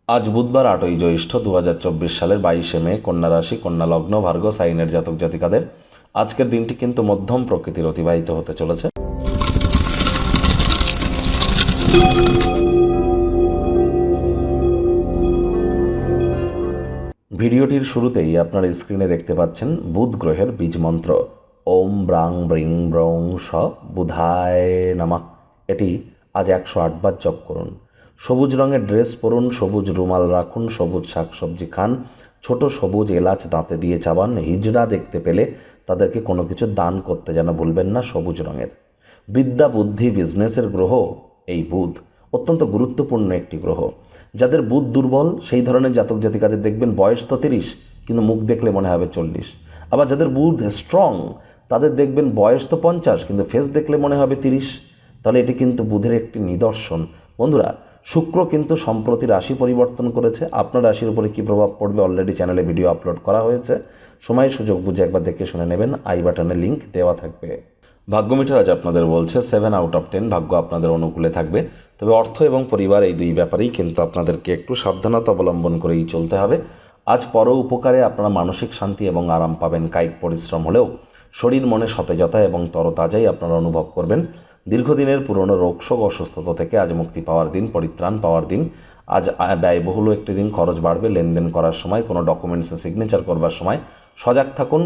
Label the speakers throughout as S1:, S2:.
S1: আজ বুধবার 8ই জ্যৈষ্ঠ 2024 সালের 22শে মে, কন্যা রাশি, কন্যা লগ্ন, ভার্গ সাইনের জাতক জাতিকাদের আজকের দিনটি কিন্তু মধ্যম প্রকৃতির অতিবাহিত হতে চলেছে। ভিডিওটির শুরুতেই আপনার স্ক্রিনে দেখতে পাচ্ছেন বুধ গ্রহের বীজ মন্ত্র ওম ব্রাং ব্রিং ব্রং স বুধায় নামা। এটি আজ 108 বার জপ করুন। সবুজ রঙের ড্রেস পরুন, সবুজ রুমাল রাখুন, সবুজ শাকসবজি খান, ছোট সবুজ এলাচ দাঁতে দিয়ে চাবান। হিজড়া দেখতে পেলে তাদেরকে কোনো কিছু দান করতে যেন ভুলবেন না। সবুজ রঙের বিদ্যা, বুদ্ধি, বিজনেসের গ্রহ এই বুধ অত্যন্ত গুরুত্বপূর্ণ একটি গ্রহ। যাদের বুধ দুর্বল সেই ধরনের জাতক জাতিকাদের দেখবেন বয়স তো 30 কিন্তু মুখ দেখলে মনে হবে 40। আবার যাদের বুধ স্ট্রং তাদের দেখবেন বয়স তো 50 কিন্তু ফেস দেখলে মনে হবে 30। তাহলে এটি কিন্তু বুধের একটি নিদর্শন। বন্ধুরা, শুক্র কিন্তু সম্প্রতি রাশি পরিবর্তন করেছে। আপনার রাশির উপরে কী প্রভাব পড়বে অলরেডি চ্যানেলে ভিডিও আপলোড করা হয়েছে। সময় সুযোগ বুঝে একবার দেখে শুনে নেবেন। আই বাটনে লিঙ্ক দেওয়া থাকবে। ভাগ্যমিটার আজ আপনাদের বলছে 7 আউট অফ 10 ভাগ্য আপনাদের অনুকূলে থাকবে। তবে অর্থ এবং পরিবার এই দুই ব্যাপারেই কিন্তু আপনাদেরকে একটু সাবধানতা অবলম্বন করেই চলতে হবে। আজ পর উপকারে আপনারা মানসিক শান্তি এবং আরাম পাবেন। কায়িক পরিশ্রম হলেও শরীর মনে সতেজতা এবং তরতাজাই আপনারা অনুভব করবেন। দীর্ঘদিনের পুরনো রোগশোক অসুস্থতা থেকে আজ মুক্তি পাওয়ার দিন, পরিত্রাণ পাওয়ার দিন। আজ ব্যয়বহুল একটি দিন। খরচ বাড়বে। লেনদেন করার সময়, কোনো ডকুমেন্টসে সিগনেচার করবার সময় সজাগ থাকুন।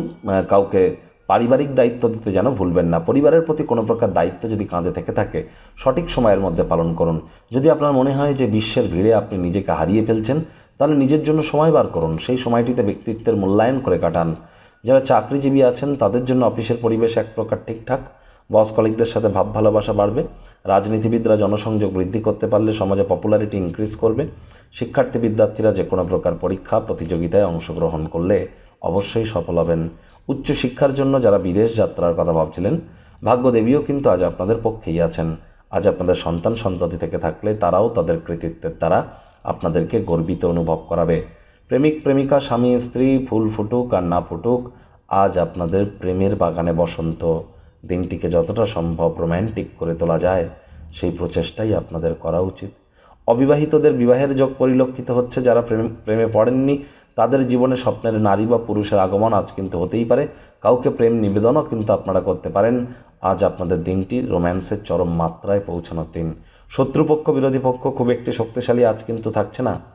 S1: কাউকে পারিবারিক দায়িত্ব দিতে যেন ভুলবেন না। পরিবারের প্রতি কোনো প্রকার দায়িত্ব যদি কাঁধে থেকে থাকে সঠিক সময়ের মধ্যে পালন করুন। যদি আপনার মনে হয় যে বিশ্বের ভিড়ে আপনি নিজেকে হারিয়ে ফেলছেন তাহলে নিজের জন্য সময় বার করুন। সেই সময়টিতে ব্যক্তিত্বের মূল্যায়ন করে কাটান। যারা চাকরিজীবী আছেন তাদের জন্য অফিসের পরিবেশ এক প্রকার ঠিকঠাক। বস কলিগদের সাথে ভাব ভালোবাসা বাড়বে। রাজনীতিবিদরা জনসংযোগ বৃদ্ধি করতে পারলে সমাজে পপুলারিটি ইনক্রিজ করবে। শিক্ষার্থী বিদ্যার্থীরা যে কোনো প্রকার পরীক্ষা প্রতিযোগিতায় অংশগ্রহণ করলে অবশ্যই সফল হবেন। উচ্চশিক্ষার জন্য যারা বিদেশ যাত্রার কথা ভাবছিলেন ভাগ্যদেবীও কিন্তু আজ আপনাদের পক্ষেই আছেন। আজ আপনাদের সন্তান সন্ততি থেকে থাকলে তারাও তাদের কৃতিত্বের দ্বারা আপনাদেরকে গর্বিত অনুভব করাবে। প্রেমিক প্রেমিকা, স্বামী স্ত্রী, ফুল ফুটুক আর না ফুটুক, আজ আপনাদের প্রেমের বাগানে বসন্ত। দিনটিকে যতটা সম্ভব রোম্যান্টিক করে তোলা যায় সেই প্রচেষ্টাই আপনাদের করা উচিত। অবিবাহিতদের বিবাহের যোগ পরিলক্ষিত হচ্ছে। যারা প্রেমে পড়েননি তাদের জীবনে স্বপ্নের নারী বা পুরুষের আগমন আজ কিন্তু হতেই পারে। কাউকে প্রেম নিবেদনও কিন্তু আপনারা করতে পারেন। আজ আপনাদের দিনটি রোম্যান্সের চরম মাত্রায় পৌঁছানোর দিন। শত্রুপক্ষ বিরোধী পক্ষ খুব একটি শক্তিশালী আজ কিন্তু থাকছে না।